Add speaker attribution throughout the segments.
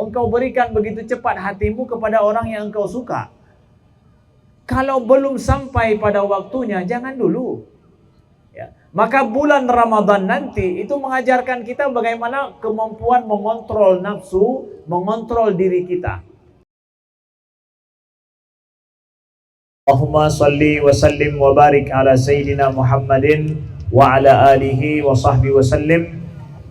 Speaker 1: engkau berikan begitu cepat hatimu kepada orang yang engkau suka. Kalau belum sampai pada waktunya, jangan dulu. Ya. Maka bulan Ramadan nanti itu mengajarkan kita bagaimana kemampuan mengontrol nafsu, mengontrol diri kita. Allahumma salli wa sallim wa barik ala Sayyidina Muhammadin wa ala alihi wa sahbihi wa sallim.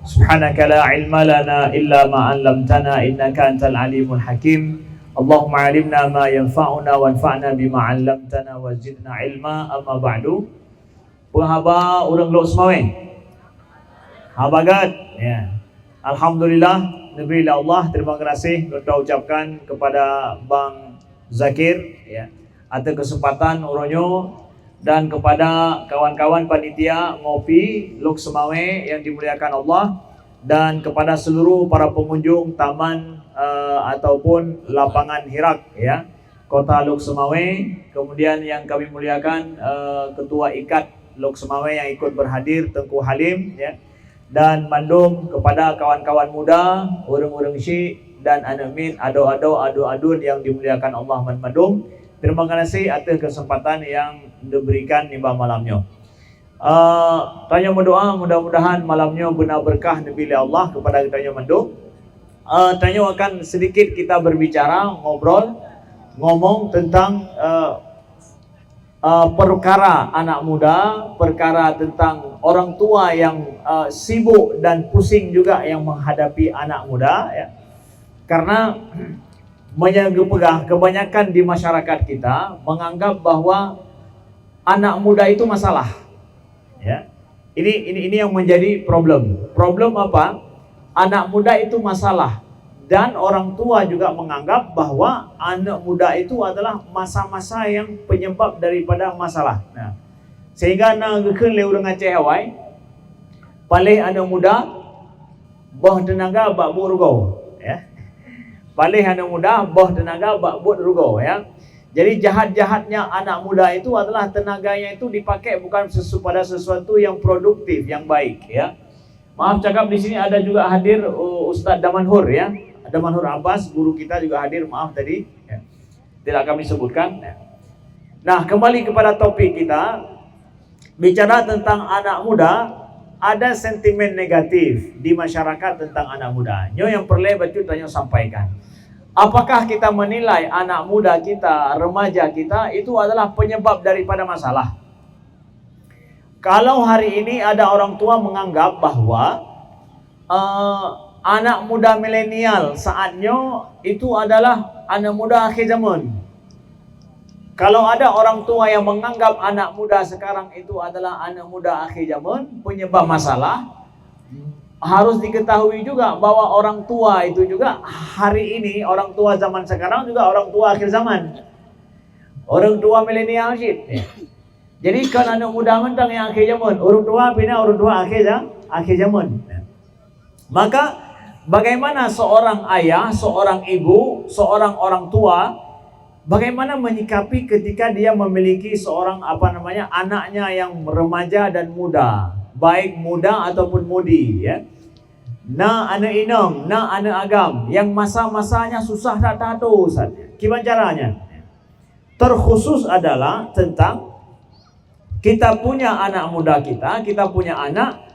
Speaker 1: Subhanaka la ilma lana illa ma 'allamtana innaka antal alimul hakim. Allahumma 'allimna ma yanfa'una wanfa'na bima 'allamtana wa zidna ilma. Amma ba'du. Penghaba urang Lok Semawe. Habagat ya. Alhamdulillah, negeri Allah, terima kasih kita ucapkan kepada Bang Zakir ya, atas kesempatan uronyo dan kepada kawan-kawan panitia ngopi Lok Semawe yang dimuliakan Allah, dan kepada seluruh para pengunjung taman ataupun lapangan Hirak ya, Kota Lok Semawe. Kemudian yang kami muliakan Ketua Ikat Lok Semawe yang ikut berhadir, Tengku Halim ya, dan mandum kepada kawan-kawan muda, urang-urang syik dan anamin ado-adun yang dimuliakan Allah mandum. Terima kasih atas kesempatan yang diberikan nimbah malamnya. Tanya mendoa mudah-mudahan malamnya benar berkah diberi Allah kepada kita yang mendung. Tanya akan sedikit kita berbicara, ngomong tentang perkara anak muda, perkara tentang orang tua yang sibuk dan pusing juga yang menghadapi anak muda ya. Karena kebanyakan di masyarakat kita menganggap bahwa anak muda itu masalah. Ya. Ini yang menjadi problem. Problem apa? Anak muda itu masalah. Dan orang tua juga menganggap bahwa anak muda itu adalah masa-masa yang penyebab daripada masalah. Nah, sehingga nanggekeun le urang Aceh Hawai, palih anak muda boh tenaga bak burgo ya. Palih anak muda boh tenaga bak burgo ya. Jadi jahat-jahatnya anak muda itu adalah tenaganya itu dipakai bukan pada sesuatu yang produktif, yang baik ya. Maaf cakap di sini ada juga hadir Ustadz Damanhur ya. Damanhur Abbas, guru kita juga hadir, maaf tadi ya, tidak kami sebutkan ya. Nah, kembali kepada topik kita, bicara tentang anak muda. Ada sentimen negatif di masyarakat tentang anak muda. Nyo yang perlu baca tanya sampaikan. Apakah kita menilai anak muda kita, remaja kita itu adalah penyebab daripada masalah? Kalau hari ini ada orang tua menganggap bahwa anak muda milenial saatnya itu adalah anak muda akhir zaman. Kalau ada orang tua yang menganggap anak muda sekarang itu adalah anak muda akhir zaman, penyebab masalah, harus diketahui juga bahwa orang tua itu juga hari ini, orang tua zaman sekarang juga orang tua akhir zaman. Orang tua milenial shit. Jadi kan anak muda mentang yang akhir zaman, orang tua pindah orang tua akhir zaman. Maka bagaimana seorang ayah, seorang ibu, seorang orang tua, bagaimana menyikapi ketika dia memiliki seorang anaknya yang remaja dan muda, baik muda ataupun mudi ya. Na anak inong, na anak agam, yang masa-masanya susah tak tahu saja. Gimana caranya? Terkhusus adalah tentang kita punya anak muda kita punya anak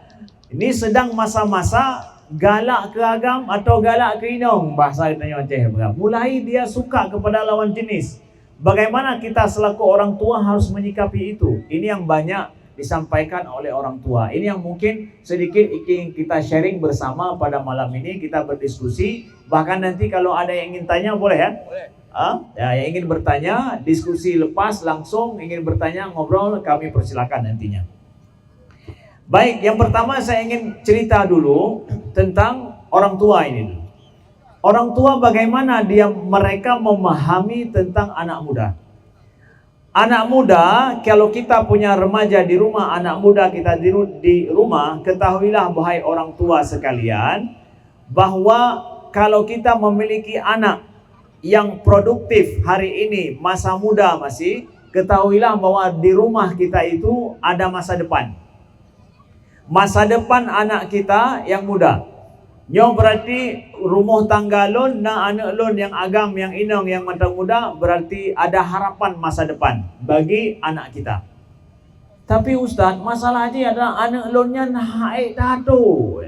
Speaker 1: ini sedang masa-masa galak ke agam atau galak ke inong, bahasa kita Aceh. Mulai dia suka kepada lawan jenis. Bagaimana kita selaku orang tua harus menyikapi itu? Ini yang banyak disampaikan oleh orang tua. Ini yang mungkin sedikit ingin kita sharing bersama pada malam ini, kita berdiskusi. Bahkan nanti kalau ada yang ingin tanya boleh ya? Boleh. Ya, yang ingin bertanya, diskusi lepas langsung, ingin bertanya, ngobrol, kami persilakan nantinya. Baik, yang pertama saya ingin cerita dulu tentang orang tua ini. Orang tua bagaimana mereka memahami tentang anak muda. Anak muda, kalau kita punya remaja di rumah, anak muda kita di rumah, ketahuilah wahai orang tua sekalian, bahwa kalau kita memiliki anak yang produktif hari ini, masa muda masih, ketahuilah bahwa di rumah kita itu ada masa depan. Masa depan anak kita yang muda. Nyo berarti rumah tangga lon na anak lon yang agam, yang inong, yang matang muda, berarti ada harapan masa depan bagi anak kita. Tapi Ustaz, masalah aja adalah anak lonnya naik tato.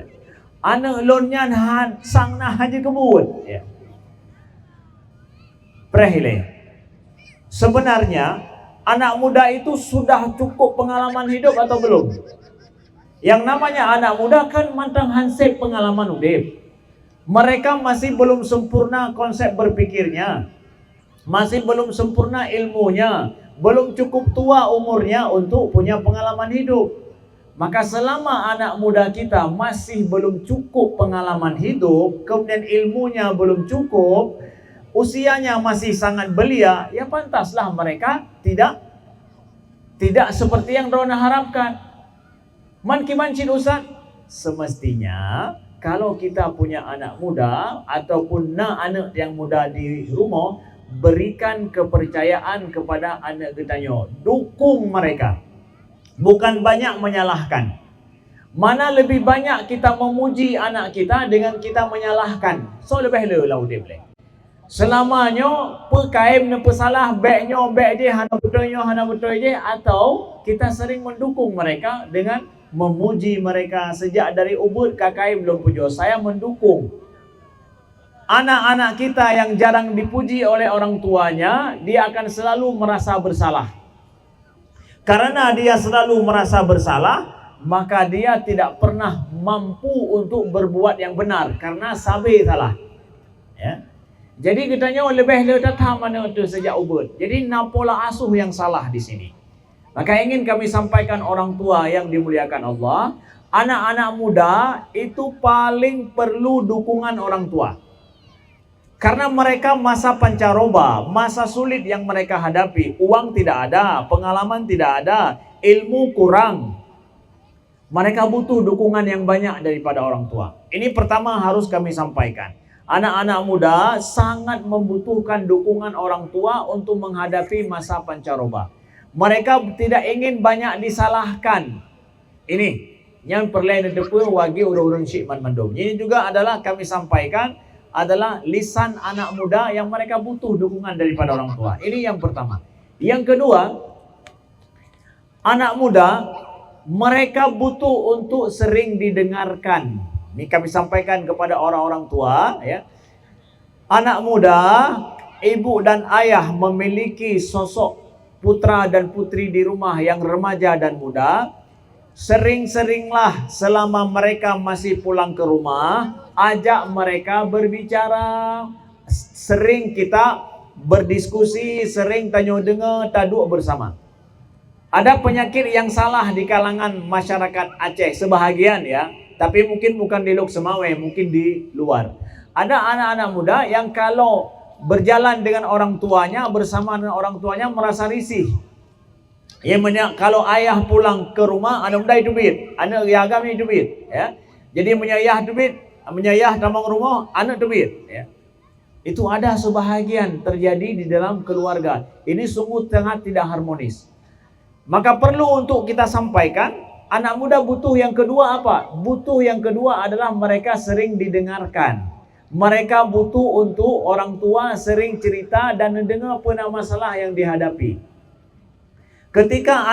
Speaker 1: Anak lonnya sang nah haji kebun. Ya. Prehile. Sebenarnya anak muda itu sudah cukup pengalaman hidup atau belum? Yang namanya anak muda kan mantang hansip pengalaman hidup. Mereka masih belum sempurna konsep berpikirnya. Masih belum sempurna ilmunya. Belum cukup tua umurnya untuk punya pengalaman hidup. Maka selama anak muda kita masih belum cukup pengalaman hidup, kemudian ilmunya belum cukup, usianya masih sangat belia, ya pantaslah mereka tidak seperti yang Rona harapkan. Man kimancin Ustaz, semestinya kalau kita punya anak muda ataupun anak yang muda di rumah, berikan kepercayaan kepada anak kita, dukung mereka, bukan banyak menyalahkan. Mana lebih banyak kita memuji anak kita dengan kita menyalahkan, so lebih lelah dia boleh. Selamanya pekaim ne pesalah beknya bek je hana betul je, atau kita sering mendukung mereka dengan memuji mereka sejak dari ubud kakaim belum pujo. Saya mendukung anak-anak kita yang jarang dipuji oleh orang tuanya, dia akan selalu merasa bersalah. Karena dia selalu merasa bersalah, maka dia tidak pernah mampu untuk berbuat yang benar karena sabi salah. Ya. Jadi kitanya lebih datang mana itu sejak ubud. Jadi napola asuh yang salah di sini. Maka ingin kami sampaikan orang tua yang dimuliakan Allah, anak-anak muda itu paling perlu dukungan orang tua. Karena mereka masa pancaroba, masa sulit yang mereka hadapi. Uang tidak ada, pengalaman tidak ada, ilmu kurang. Mereka butuh dukungan yang banyak daripada orang tua. Ini pertama harus kami sampaikan. Anak-anak muda sangat membutuhkan dukungan orang tua untuk menghadapi masa pancaroba. Mereka tidak ingin banyak disalahkan. Ini yang perlu didepun wagi urang-urang syikman mandum. Ini juga adalah kami sampaikan adalah lisan anak muda yang mereka butuh dukungan daripada orang tua. Ini yang pertama. Yang kedua, anak muda mereka butuh untuk sering didengarkan. Ini kami sampaikan kepada orang-orang tua, ya. Anak muda, ibu dan ayah memiliki sosok putra dan putri di rumah yang remaja dan muda. Sering-seringlah selama mereka masih pulang ke rumah, ajak mereka berbicara. Sering kita berdiskusi, sering tanya dengar, taduk bersama. Ada penyakit yang salah di kalangan masyarakat Aceh sebahagian, ya. Tapi mungkin bukan di Lok Semawe, mungkin di luar. Ada anak-anak muda yang kalau berjalan dengan orang tuanya, bersama dengan orang tuanya merasa risih. Kalau ayah pulang ke rumah, anak muda itu duit, anak agam itu duit, ya. Jadi menyayah duit, menyayah tamang rumah, anak duit, ya. Itu ada sebahagian terjadi di dalam keluarga. Ini sungguh sangat tidak harmonis. Maka perlu untuk kita sampaikan. Anak muda butuh yang kedua apa? Butuh yang kedua adalah mereka sering didengarkan. Mereka butuh untuk orang tua sering cerita dan mendengar apa masalah yang dihadapi. Ketika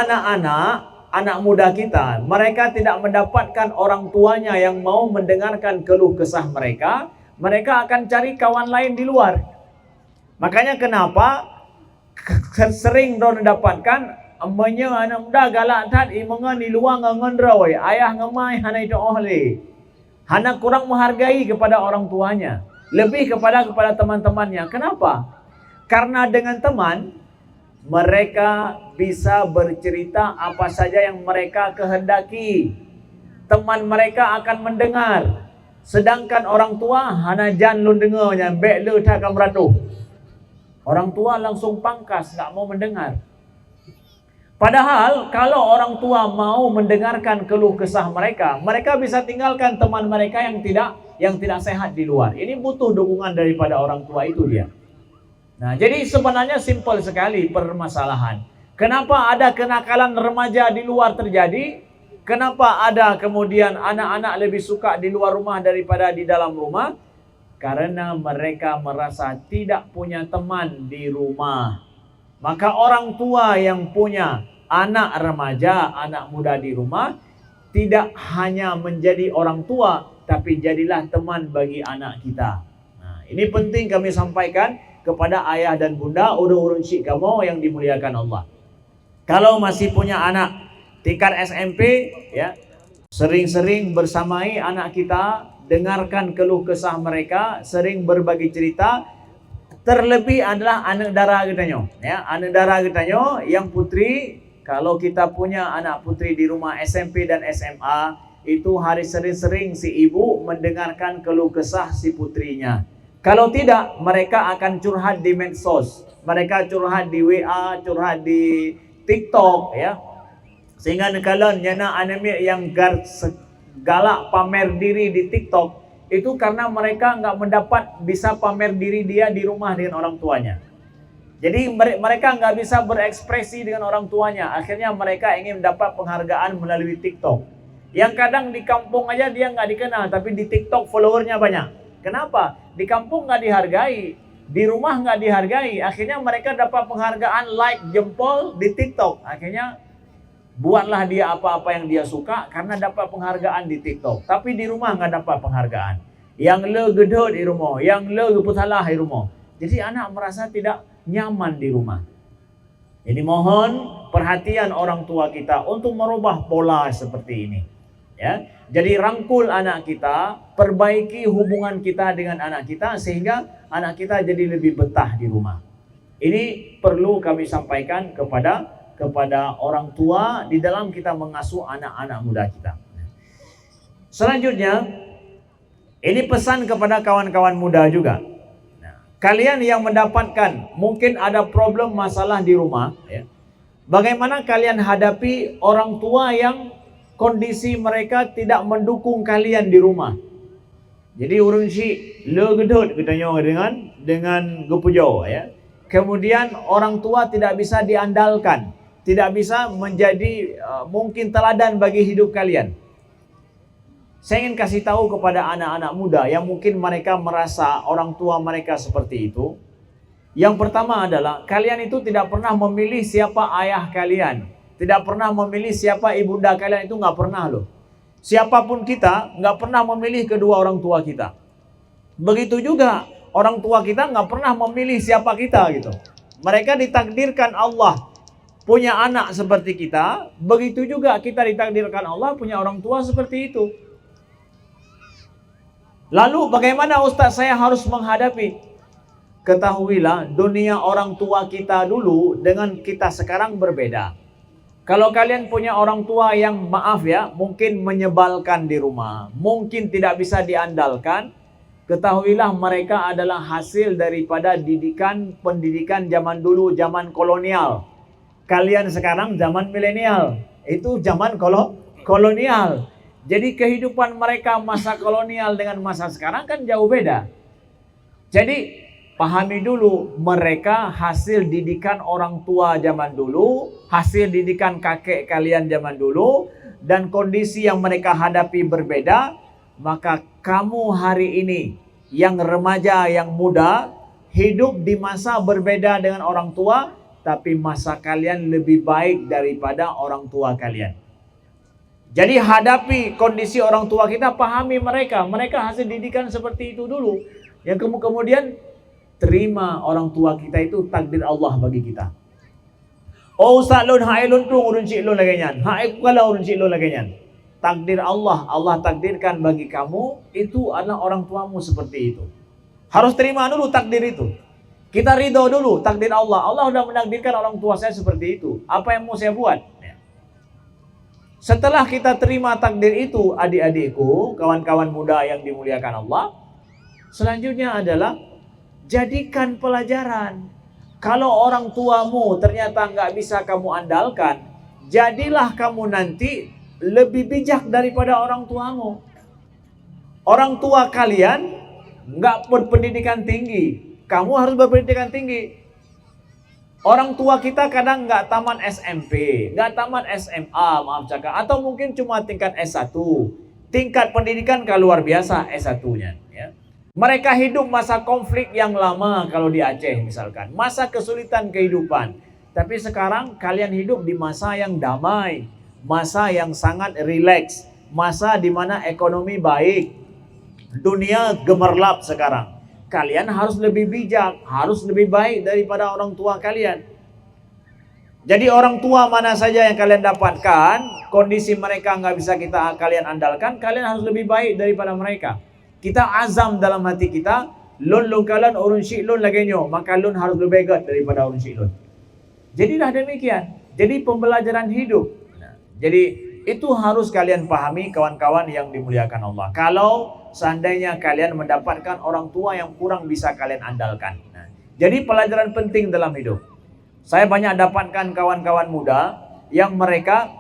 Speaker 1: anak muda kita, mereka tidak mendapatkan orang tuanya yang mau mendengarkan keluh kesah mereka, mereka akan cari kawan lain di luar. Makanya kenapa sering dapatkan amanya anak muda galak tat imangan di luar ngangan rawai ayah ngamai hana itu oleh hana kurang menghargai kepada orang tuanya, lebih kepada teman-temannya. Kenapa? Karena dengan teman mereka bisa bercerita apa saja yang mereka kehendaki. Teman mereka akan mendengar. Sedangkan orang tua hana jan lun dengarnya, bek le tak akan beratuh. Orang tua langsung pangkas, tak mau mendengar. Padahal kalau orang tua mau mendengarkan keluh kesah mereka, mereka bisa tinggalkan teman mereka yang tidak sehat di luar. Ini butuh dukungan daripada orang tua itu dia. Nah, jadi sebenarnya simpel sekali permasalahan. Kenapa ada kenakalan remaja di luar terjadi? Kenapa ada kemudian anak-anak lebih suka di luar rumah daripada di dalam rumah? Karena mereka merasa tidak punya teman di rumah. Maka orang tua yang punya anak remaja, anak muda di rumah, tidak hanya menjadi orang tua, tapi jadilah teman bagi anak kita. Nah, ini penting kami sampaikan kepada ayah dan bunda, urun-urun syik kamu yang dimuliakan Allah. Kalau masih punya anak tingkat SMP, ya, sering-sering bersamai anak kita, dengarkan keluh kesah mereka, sering berbagi cerita. Terlebih adalah anak dara katanya, ya, anak dara katanya yang putri. Kalau kita punya anak putri di rumah SMP dan SMA, itu hari sering-sering si ibu mendengarkan keluh kesah si putrinya. Kalau tidak, mereka akan curhat di medsos, mereka curhat di WA, curhat di TikTok, ya. Sehingga kalau nyana anime yang galak pamer diri di TikTok, itu karena mereka nggak mendapat bisa pamer diri dia di rumah dengan orang tuanya. Jadi mereka nggak bisa berekspresi dengan orang tuanya. Akhirnya mereka ingin mendapat penghargaan melalui TikTok. Yang kadang di kampung aja dia nggak dikenal, tapi di TikTok followernya banyak. Kenapa? Di kampung nggak dihargai, di rumah nggak dihargai. Akhirnya mereka dapat penghargaan like jempol di TikTok. Akhirnya buatlah dia apa-apa yang dia suka karena dapat penghargaan di TikTok. Tapi di rumah nggak dapat penghargaan. Yang le gedut di rumah, yang le geputalah di rumah. Jadi anak merasa tidak nyaman di rumah. Jadi mohon perhatian orang tua kita untuk merubah pola seperti ini. Ya, jadi rangkul anak kita, perbaiki hubungan kita dengan anak kita sehingga anak kita jadi lebih betah di rumah. Ini perlu kami sampaikan kepada orang tua di dalam kita mengasuh anak-anak muda kita. Selanjutnya, ini pesan kepada kawan-kawan muda juga. Kalian yang mendapatkan mungkin ada problem masalah di rumah, ya. Bagaimana kalian hadapi orang tua yang kondisi mereka tidak mendukung kalian di rumah? Jadi urun si le gedut katanya dengan gepujo, ya. Kemudian orang tua tidak bisa diandalkan, tidak bisa menjadi mungkin teladan bagi hidup kalian. Saya ingin kasih tahu kepada anak-anak muda yang mungkin mereka merasa orang tua mereka seperti itu. Yang pertama adalah kalian itu tidak pernah memilih siapa ayah kalian, tidak pernah memilih siapa ibunda kalian, itu nggak pernah loh. Siapapun kita nggak pernah memilih kedua orang tua kita. Begitu juga orang tua kita nggak pernah memilih siapa kita gitu. Mereka ditakdirkan Allah punya anak seperti kita, begitu juga kita ditakdirkan Allah punya orang tua seperti itu. Lalu bagaimana Ustaz saya harus menghadapi? Ketahuilah dunia orang tua kita dulu dengan kita sekarang berbeda. Kalau kalian punya orang tua yang maaf ya, mungkin menyebalkan di rumah, mungkin tidak bisa diandalkan, ketahuilah mereka adalah hasil daripada pendidikan zaman dulu, zaman kolonial. Kalian sekarang zaman milenial, itu zaman kolonial. Jadi kehidupan mereka masa kolonial dengan masa sekarang kan jauh beda. Jadi pahami dulu mereka hasil didikan orang tua zaman dulu, hasil didikan kakek kalian zaman dulu, dan kondisi yang mereka hadapi berbeda. Maka kamu hari ini yang remaja, yang muda, hidup di masa berbeda dengan orang tua, tapi masa kalian lebih baik daripada orang tua kalian. Jadi hadapi kondisi orang tua kita, pahami mereka. Mereka hasil didikan seperti itu dulu. Yang kemudian terima orang tua kita itu takdir Allah bagi kita. Oh Ustaz lun hai lun tu urun cik lun lagi nyan. Hai kalau urun cik lun lagi nyan. Takdir Allah, Allah takdirkan bagi kamu itu adalah orang tuamu seperti itu. Harus terima dulu takdir itu. Kita ridho dulu takdir Allah. Allah sudah menakdirkan orang tua saya seperti itu. Apa yang mau saya buat? Setelah kita terima takdir itu, adik-adikku, kawan-kawan muda yang dimuliakan Allah, selanjutnya adalah jadikan pelajaran. Kalau orang tuamu ternyata nggak bisa kamu andalkan, jadilah kamu nanti lebih bijak daripada orang tuamu. Orang tua kalian nggak berpendidikan tinggi, kamu harus berpendidikan tinggi. Orang tua kita kadang nggak tamat SMP, nggak tamat SMA, maaf cakap, atau mungkin cuma tingkat S1. Tingkat pendidikan kalau luar biasa S1-nya. Ya. Mereka hidup masa konflik yang lama kalau di Aceh misalkan. Masa kesulitan kehidupan. Tapi sekarang kalian hidup di masa yang damai. Masa yang sangat rileks. Masa di mana ekonomi baik. Dunia gemerlap sekarang. Kalian harus lebih bijak, harus lebih baik daripada orang tua kalian. Jadi orang tua mana saja yang kalian dapatkan, kondisi mereka nggak bisa kalian andalkan, kalian harus lebih baik daripada mereka. Kita azam dalam hati kita, lun kalian urun syi'lun lagenyo, maka lun harus lebih baik daripada urun syi'lun. Jadilah demikian. Jadi pembelajaran hidup. Jadi itu harus kalian pahami kawan-kawan yang dimuliakan Allah. Kalau seandainya kalian mendapatkan orang tua yang kurang bisa kalian andalkan. Jadi pelajaran penting dalam hidup. Saya banyak dapatkan kawan-kawan muda yang mereka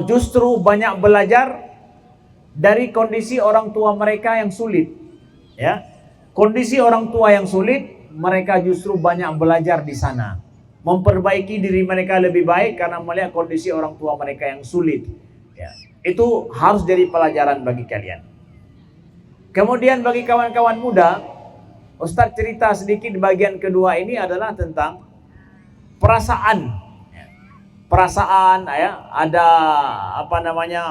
Speaker 1: justru banyak belajar dari kondisi orang tua mereka yang sulit. Ya, kondisi orang tua yang sulit, mereka justru banyak belajar di sana. Memperbaiki diri mereka lebih baik karena melihat kondisi orang tua mereka yang sulit. Ya, itu harus jadi pelajaran bagi kalian. Kemudian bagi kawan-kawan muda, Ustadz cerita sedikit bagian kedua ini adalah tentang perasaan. Perasaan, ya, ada apa namanya,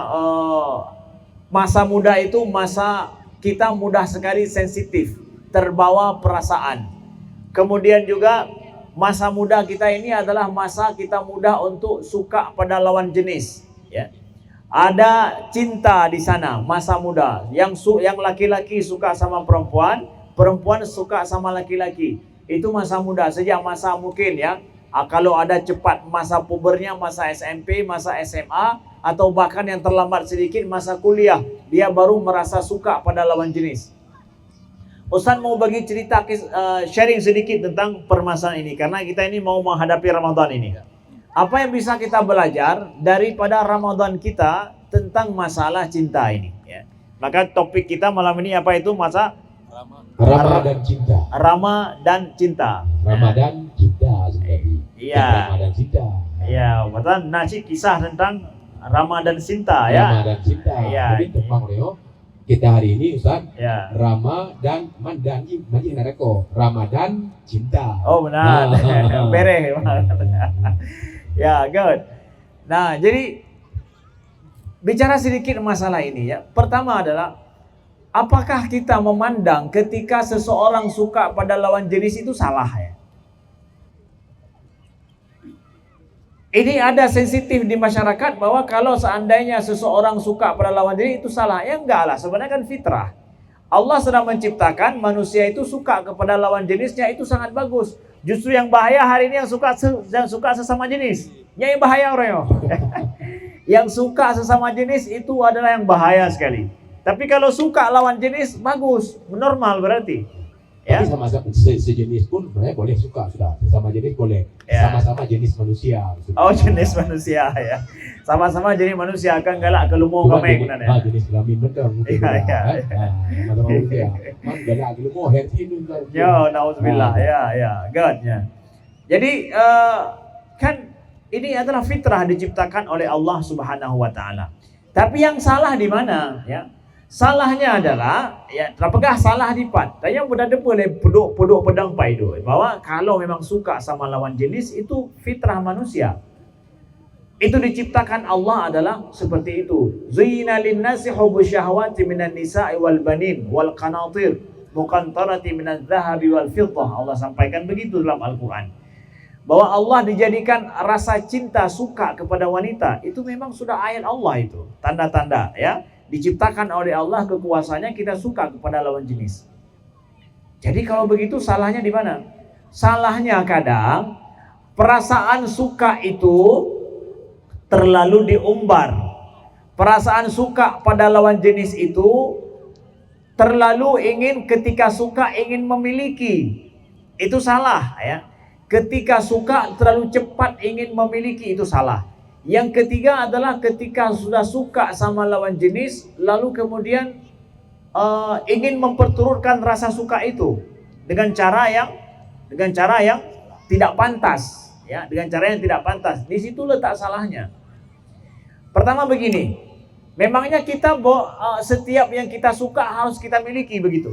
Speaker 1: masa muda itu masa kita mudah sekali sensitif, terbawa perasaan. Kemudian juga masa muda kita ini adalah masa kita mudah untuk suka pada lawan jenis. Ya. Ada cinta di sana, masa muda. Yang laki-laki suka sama perempuan, perempuan suka sama laki-laki. Itu masa muda, sejak masa mungkin ya. Kalau ada cepat masa pubernya, masa SMP, masa SMA, atau bahkan yang terlambat sedikit masa kuliah, dia baru merasa suka pada lawan jenis. Ustaz mau bagi cerita, sharing sedikit tentang permasalahan ini, karena kita ini mau menghadapi Ramadan ini. Apa yang bisa kita belajar daripada Ramadan kita tentang masalah cinta ini? Ya. Maka topik kita malam ini apa itu? Rama dan cinta. Rama dan cinta.
Speaker 2: Ramadan cinta sebenarnya.
Speaker 1: Iya.
Speaker 2: Ramadan cinta.
Speaker 1: Iya, betul. Nasi kisah tentang Rama dan cinta ya.
Speaker 2: Rama dan cinta.
Speaker 1: Ya.
Speaker 2: Jadi tepang Leo. Kita hari ini Ustaz,
Speaker 1: ya.
Speaker 2: Rama dan Mandani Nareko. Ramadan cinta.
Speaker 1: Oh benar. Bereh. Ya, good. Nah, jadi bicara sedikit masalah ini ya. Pertama adalah apakah kita memandang ketika seseorang suka pada lawan jenis itu salah ya? Ini ada sensitif di masyarakat bahwa kalau seandainya seseorang suka pada lawan jenis itu salah. Ya enggak lah, sebenarnya kan fitrah. Allah sedang menciptakan manusia itu suka kepada lawan jenisnya, itu sangat bagus. Justru yang bahaya hari ini yang suka sesama jenis. Yang bahaya orang yang suka sesama jenis itu adalah yang bahaya sekali. Tapi kalau suka lawan jenis bagus, normal berarti. Ya.
Speaker 2: Tapi sama-sama sejenis pun sebenarnya boleh suka sudah. Sesama jenis boleh.
Speaker 1: Ya.
Speaker 2: Sama-sama jenis manusia.
Speaker 1: Oh, jenis manusia ya. Sama-sama jenis manusia kan galak kelumo kameng kan ya.
Speaker 2: Jenis kelamin betul mungkin.
Speaker 1: Ya.
Speaker 2: Sama-sama manusia. Man galak kelumo head ini.
Speaker 1: Yo, nauzubillah. Ya, good ya. Jadi kan ini adalah fitrah diciptakan oleh Allah Subhanahu wa taala. Tapi yang salah di mana ya? Salahnya adalah ya terpegah salah dipat. Tanya mudah boleh peduk pedang paido bahwa kalau memang suka sama lawan jenis itu fitrah manusia. Itu diciptakan Allah adalah seperti itu. Zina linnasi hubbu syahawati minan nisa'i wal banin wal qanatir muqantarati minadz zahabi wal fiddah. Allah sampaikan begitu dalam Al-Qur'an. Bahwa Allah dijadikan rasa cinta suka kepada wanita itu memang sudah ayat Allah itu. Tanda-tanda ya. Diciptakan oleh Allah kekuasaannya kita suka kepada lawan jenis. Jadi kalau begitu salahnya di mana? Salahnya kadang perasaan suka itu terlalu diumbar. Perasaan suka pada lawan jenis itu terlalu ingin, ketika suka ingin memiliki. Itu salah ya. Ketika suka terlalu cepat ingin memiliki itu salah. Yang ketiga adalah ketika sudah suka sama lawan jenis, lalu kemudian ingin memperturutkan rasa suka itu dengan cara yang tidak pantas, ya, dengan cara yang tidak pantas. Di situ letak salahnya. Pertama begini, memangnya kita setiap yang kita suka harus kita miliki begitu?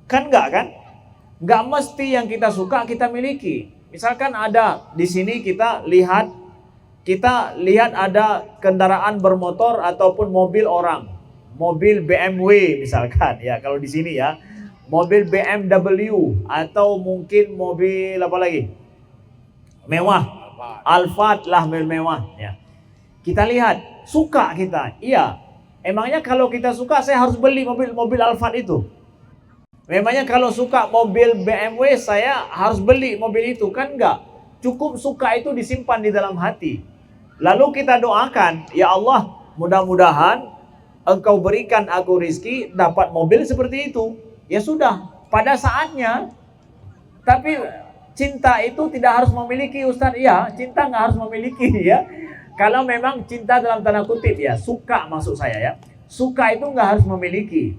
Speaker 1: Kan enggak kan? Enggak mesti yang kita suka kita miliki. Misalkan ada di sini kita lihat ada kendaraan bermotor ataupun mobil orang, mobil BMW misalkan, ya kalau di sini ya, mobil BMW atau mungkin mobil apa lagi? Mewah, Alphard lah, mobil mewah, ya. Kita lihat, suka kita, iya. Emangnya kalau kita suka saya harus beli mobil Alphard itu? Memangnya kalau suka mobil BMW saya harus beli mobil itu? Kan enggak. Cukup suka itu disimpan di dalam hati. Lalu kita doakan, ya Allah, mudah-mudahan Engkau berikan aku rizki dapat mobil seperti itu. Ya sudah, pada saatnya. Tapi cinta itu tidak harus memiliki, Ustaz. Ya, cinta nggak harus memiliki, ya. Kalau memang cinta dalam tanda kutip, ya, suka maksud saya, ya. Suka itu nggak harus memiliki.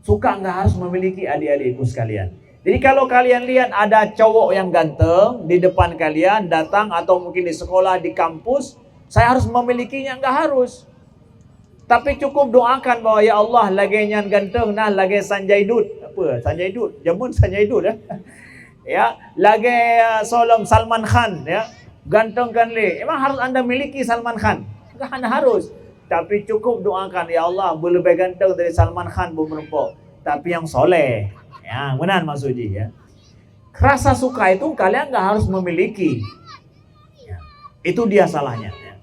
Speaker 1: Suka nggak harus memiliki, adik-adikku sekalian. Jadi kalau kalian lihat ada cowok yang ganteng di depan kalian datang, atau mungkin di sekolah, di kampus, saya harus memilikinya, nggak harus. Tapi cukup doakan bahwa ya Allah, lagi nyan ganteng nah, lagi Sanjay Dut. Apa? Sanjay Dut? Jamun Sanjay Dut, ya. Ya, lagi Salman Khan, ya. Ganteng kan le. Emang harus Anda miliki Salman Khan? Enggak, Anda harus. Tapi cukup doakan, ya Allah, lebih ganteng dari Salman Khan, Bu Merempok. Tapi yang soleh. Ya, benar Mas Uji, ya. Rasa suka itu kalian nggak harus memiliki. Ya, itu dia salahnya. Ya.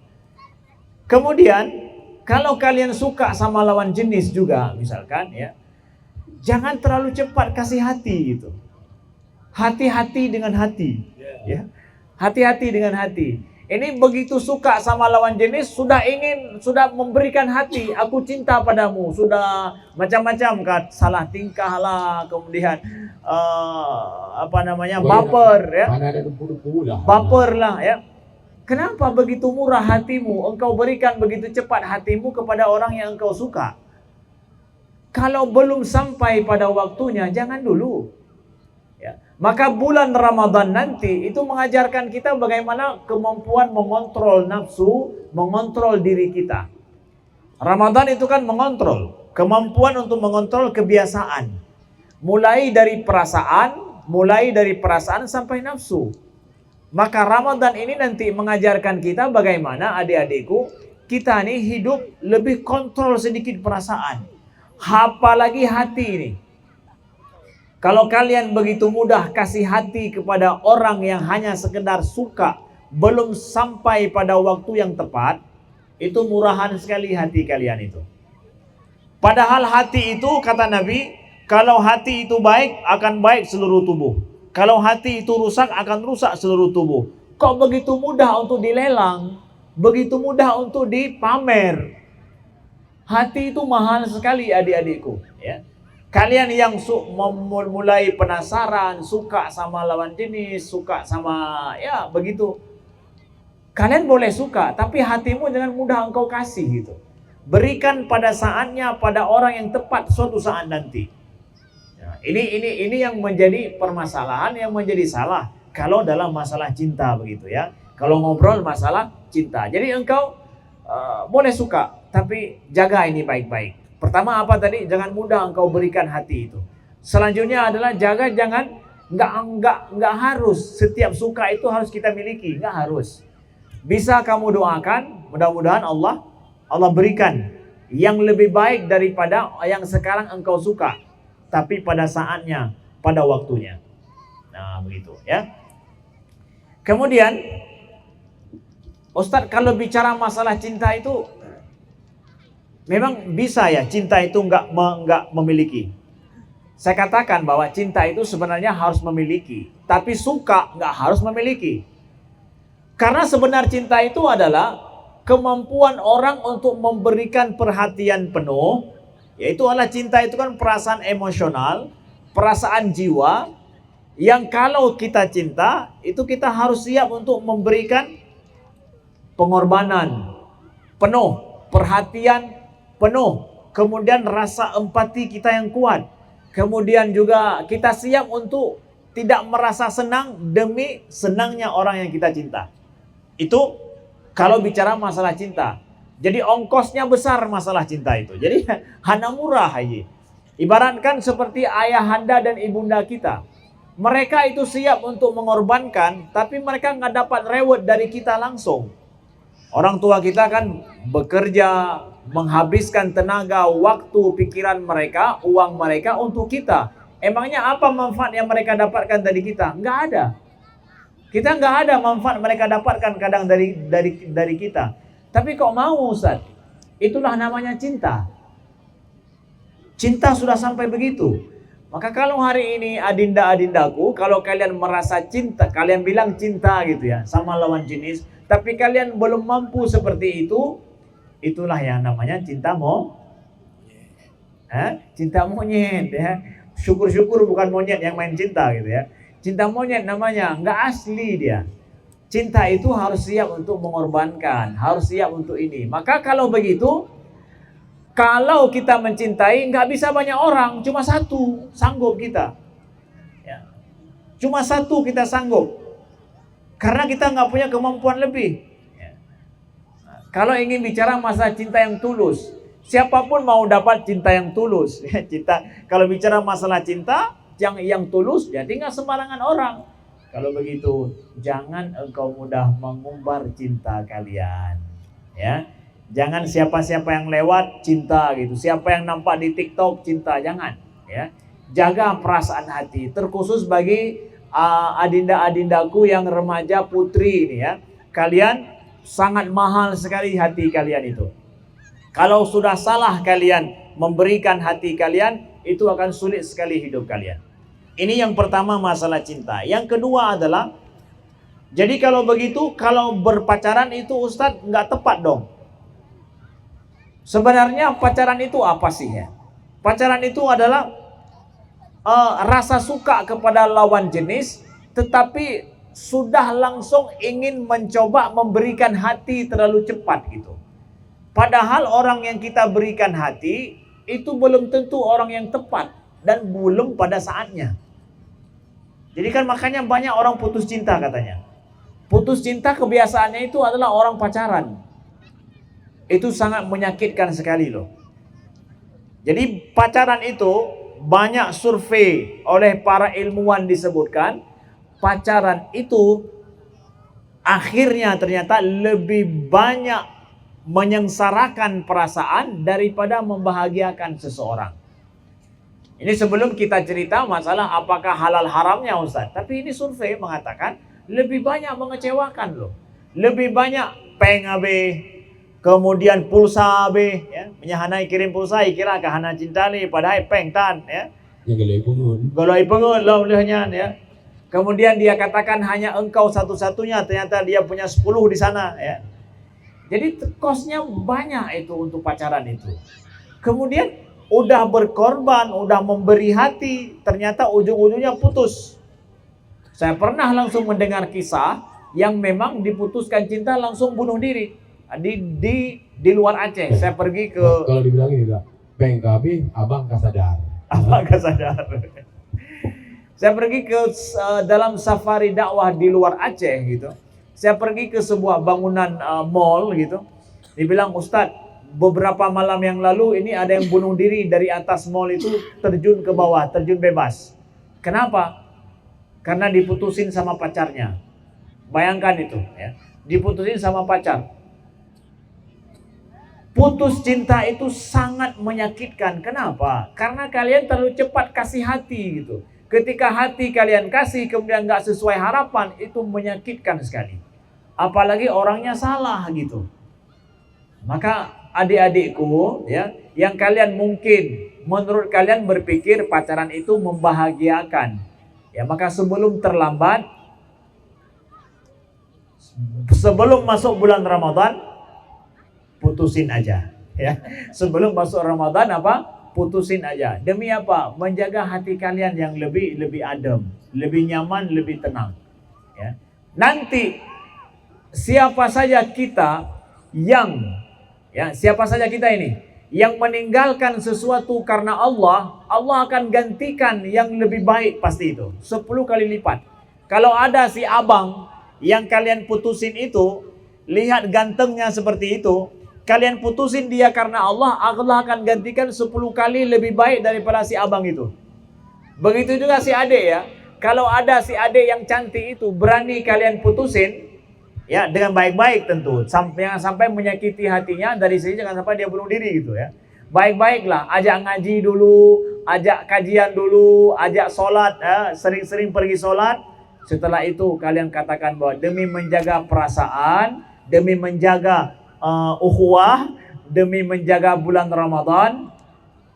Speaker 1: Kemudian, kalau kalian suka sama lawan jenis juga, misalkan, ya, jangan terlalu cepat kasih hati gitu. Hati-hati dengan hati. Ya. Hati-hati dengan hati. Ini begitu suka sama lawan jenis, sudah memberikan hati, aku cinta padamu, sudah macam-macam kan, salah tingkah lah, kemudian baper, ya, baper lah, ya. Kenapa begitu murah hatimu, engkau berikan begitu cepat hatimu kepada orang yang engkau suka? Kalau belum sampai pada waktunya, jangan dulu. Ya. Maka bulan Ramadan nanti itu mengajarkan kita bagaimana kemampuan mengontrol nafsu, mengontrol diri kita. Ramadan itu kan mengontrol, kemampuan untuk mengontrol kebiasaan. Mulai dari perasaan sampai nafsu. Maka Ramadan ini nanti mengajarkan kita bagaimana, adik-adikku, kita nih hidup lebih kontrol sedikit perasaan. Apalagi hati ini. Kalau kalian begitu mudah kasih hati kepada orang yang hanya sekedar suka, belum sampai pada waktu yang tepat, itu murahan sekali hati kalian itu. Padahal hati itu, kata Nabi, kalau hati itu baik, akan baik seluruh tubuh. Kalau hati itu rusak, akan rusak seluruh tubuh. Kok begitu mudah untuk dilelang? Begitu mudah untuk dipamer? Hati itu mahal sekali, adik-adikku, ya. Kalian yang mulai penasaran, suka sama lawan jenis, suka sama, ya begitu. Kalian boleh suka, tapi hatimu jangan mudah engkau kasih gitu. Berikan pada saatnya, pada orang yang tepat suatu saat nanti. Ya, ini yang menjadi permasalahan, yang menjadi salah kalau dalam masalah cinta begitu, ya. Kalau ngobrol masalah cinta. Jadi engkau boleh suka, tapi jaga ini baik-baik. Pertama apa tadi? Jangan mudah engkau berikan hati itu. Selanjutnya adalah jaga, jangan nggak harus setiap suka itu harus kita miliki, nggak harus. Bisa kamu doakan, mudah-mudahan Allah berikan yang lebih baik daripada yang sekarang engkau suka, tapi pada saatnya, pada waktunya. Nah, begitu, ya. Kemudian, Ustadz, kalau bicara masalah cinta itu memang bisa ya, cinta itu nggak memiliki. Saya katakan bahwa cinta itu sebenarnya harus memiliki, tapi suka nggak harus memiliki. Karena sebenarnya cinta itu adalah kemampuan orang untuk memberikan perhatian penuh, yaitu adalah cinta itu kan perasaan emosional, perasaan jiwa, yang kalau kita cinta, itu kita harus siap untuk memberikan pengorbanan penuh, perhatian penuh, kemudian rasa empati kita yang kuat, kemudian juga kita siap untuk tidak merasa senang demi senangnya orang yang kita cinta. Itu kalau bicara masalah cinta. Jadi ongkosnya besar masalah cinta itu. Jadi hana murah aja. Ibaratkan seperti ayahanda dan ibunda kita. Mereka itu siap untuk mengorbankan, tapi mereka nggak dapat reward dari kita langsung. Orang tua kita kan bekerja, menghabiskan tenaga, waktu, pikiran mereka, uang mereka untuk kita. Emangnya apa manfaat yang mereka dapatkan dari kita? Nggak ada. Kita nggak ada manfaat mereka dapatkan kadang dari kita. Tapi kok mau Ustaz? Itulah namanya cinta. Cinta sudah sampai begitu. Maka kalau hari ini adinda-adindaku, kalau kalian merasa cinta, kalian bilang cinta gitu ya, sama lawan jenis, tapi kalian belum mampu seperti itu, itulah yang namanya cinta cinta monyet ya. Syukur-syukur bukan monyet yang main cinta gitu ya. Cinta monyet namanya, nggak asli dia. Cinta itu harus siap untuk mengorbankan, harus siap untuk ini. Maka kalau begitu, kalau kita mencintai, nggak bisa banyak orang, cuma satu sanggup kita. Ya. Cuma satu kita sanggup. Karena kita nggak punya kemampuan lebih. Ya. Nah, kalau ingin bicara masalah cinta yang tulus, siapapun mau dapat cinta yang tulus. Cinta, kalau bicara masalah cinta yang tulus, jadi nggak sembarangan orang. Kalau begitu, jangan engkau mudah mengumbar cinta kalian. Ya, jangan siapa-siapa yang lewat cinta gitu. Siapa yang nampak di TikTok cinta, jangan. Ya, jaga perasaan hati. Terkhusus bagi adinda-adindaku yang remaja putri ini ya. Kalian sangat mahal sekali hati kalian itu. Kalau sudah salah kalian memberikan hati kalian, itu akan sulit sekali hidup kalian. Ini yang pertama masalah cinta. Yang kedua adalah, jadi kalau begitu, kalau berpacaran itu Ustadz nggak tepat dong. Sebenarnya pacaran itu apa sih ya? Pacaran itu adalah rasa suka kepada lawan jenis, tetapi sudah langsung ingin mencoba memberikan hati terlalu cepat gitu. Padahal orang yang kita berikan hati itu belum tentu orang yang tepat dan belum pada saatnya. Jadi kan makanya banyak orang putus cinta katanya. Putus cinta kebiasaannya itu adalah orang pacaran. Itu sangat menyakitkan sekali loh. Jadi pacaran itu banyak survei oleh para ilmuwan disebutkan, pacaran itu akhirnya ternyata lebih banyak menyengsarakan perasaan daripada membahagiakan seseorang. Ini sebelum kita cerita masalah apakah halal haramnya Ustaz. Tapi ini survei mengatakan lebih banyak mengecewakan loh. Lebih banyak peng abe, kemudian pulsa abe, ya. Menyahanai kirim pulsa, kira kahana cinta nih, padahal peng tan, ya.
Speaker 2: Yang
Speaker 1: Goloi pengun loh melihatnya, ya. Kemudian dia katakan hanya engkau satu-satunya, ternyata dia punya 10 di sana, ya. Jadi kosnya banyak itu untuk pacaran itu. Kemudian udah berkorban, udah memberi hati, ternyata ujung-ujungnya putus. Saya pernah langsung mendengar kisah yang memang diputuskan cinta langsung bunuh diri di luar Aceh. Saya pergi ke,
Speaker 2: kalau dibilang ini enggak, peng kabi, abang kasadar.
Speaker 1: Abang kasadar. Saya pergi ke dalam safari dakwah di luar Aceh gitu. Saya pergi ke sebuah bangunan mall gitu. Dibilang, Ustadz, beberapa malam yang lalu ini ada yang bunuh diri dari atas mall itu, terjun ke bawah, terjun bebas. Kenapa? Karena diputusin sama pacarnya. Bayangkan itu ya, diputusin sama pacar. Putus cinta itu sangat menyakitkan. Kenapa? Karena kalian terlalu cepat kasih hati gitu. Ketika hati kalian kasih kemudian nggak sesuai harapan, itu menyakitkan sekali. Apalagi orangnya salah gitu. Maka adik-adikku ya, yang kalian mungkin menurut kalian berpikir pacaran itu membahagiakan, ya maka sebelum terlambat, sebelum masuk bulan Ramadan, putusin aja ya. Sebelum masuk Ramadan putusin aja. Demi apa? Menjaga hati kalian yang lebih adem, lebih nyaman, lebih tenang ya. Nanti siapa saja kita ini yang meninggalkan sesuatu karena Allah, Allah akan gantikan yang lebih baik pasti itu. 10 kali lipat. Kalau ada si abang yang kalian putusin itu, lihat gantengnya seperti itu, kalian putusin dia karena Allah, Allah akan gantikan 10 kali lebih baik daripada si abang itu. Begitu juga si adik ya. Kalau ada si adik yang cantik itu, berani kalian putusin, ya dengan baik-baik tentu, jangan sampai menyakiti hatinya, dari sini jangan sampai dia bunuh diri gitu ya. Baik-baiklah, ajak ngaji dulu, ajak kajian dulu, ajak sholat, sering-sering pergi sholat. Setelah itu kalian katakan bahwa demi menjaga perasaan, demi menjaga ukhuwah, demi menjaga bulan Ramadan,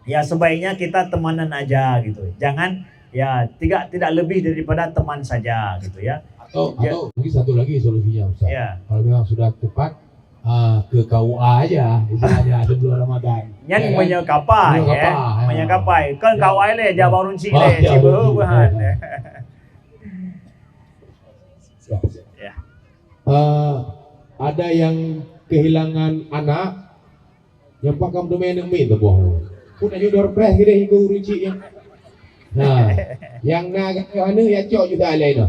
Speaker 1: ya sebaiknya kita temanan aja gitu. Jangan ya tidak lebih daripada teman saja gitu ya.
Speaker 2: Atau mungkin satu lagi solusinya Ustaz.
Speaker 1: Ya.
Speaker 2: Kalau memang sudah tepat ke KUA aja, istilahnya sebelum Ramadan.
Speaker 1: Yang
Speaker 2: Ya kan?
Speaker 1: menyekapai ya, menyekapai. Kan kau le jawab runci le, cibu bahan. Ya.
Speaker 2: Ada yang kehilangan anak, yang pakam domain yang main tu boh. Pun aja dorpres kita hiku runci yang. Nah, yang nak anu ya cok juga ada itu.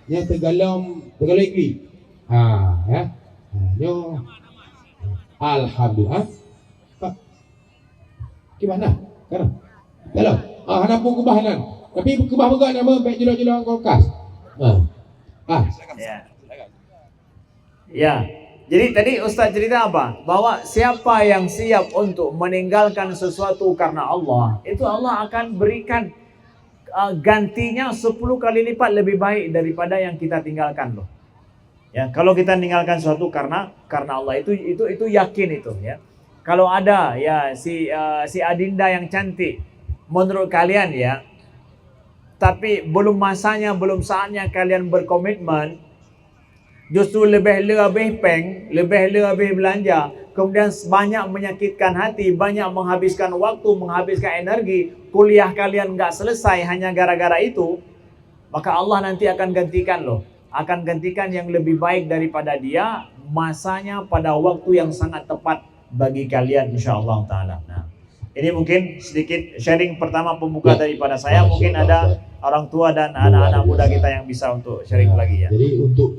Speaker 2: Yang tegalam ikli. Ya. Yo. Alhamdulillah. Pak. Gimana? Kan? Dalam. Hana pun kebahanan. Tapi kebah juga nama baik jual-jual kulkas.
Speaker 1: Ya. Ya. Jadi tadi Ustaz cerita apa? Bahwa siapa yang siap untuk meninggalkan sesuatu karena Allah, itu Allah akan berikan gantinya 10 kali lipat lebih baik daripada yang kita tinggalkan loh. Ya, kalau kita tinggalkan sesuatu karena Allah itu yakin itu ya. Kalau ada ya si Adinda yang cantik menurut kalian ya, tapi belum masanya, belum saatnya kalian berkomitmen, justru lebih belanja, kemudian banyak menyakitkan hati, banyak menghabiskan waktu, menghabiskan energi, kuliah kalian nggak selesai hanya gara-gara itu, maka Allah nanti akan gantikan loh, akan gantikan yang lebih baik daripada dia, masanya pada waktu yang sangat tepat bagi kalian insyaallah taala. Nah, ini mungkin sedikit sharing pertama pembuka daripada saya. Mungkin ada orang tua dan anak-anak muda kita yang bisa untuk sharing lagi ya.
Speaker 2: Jadi untuk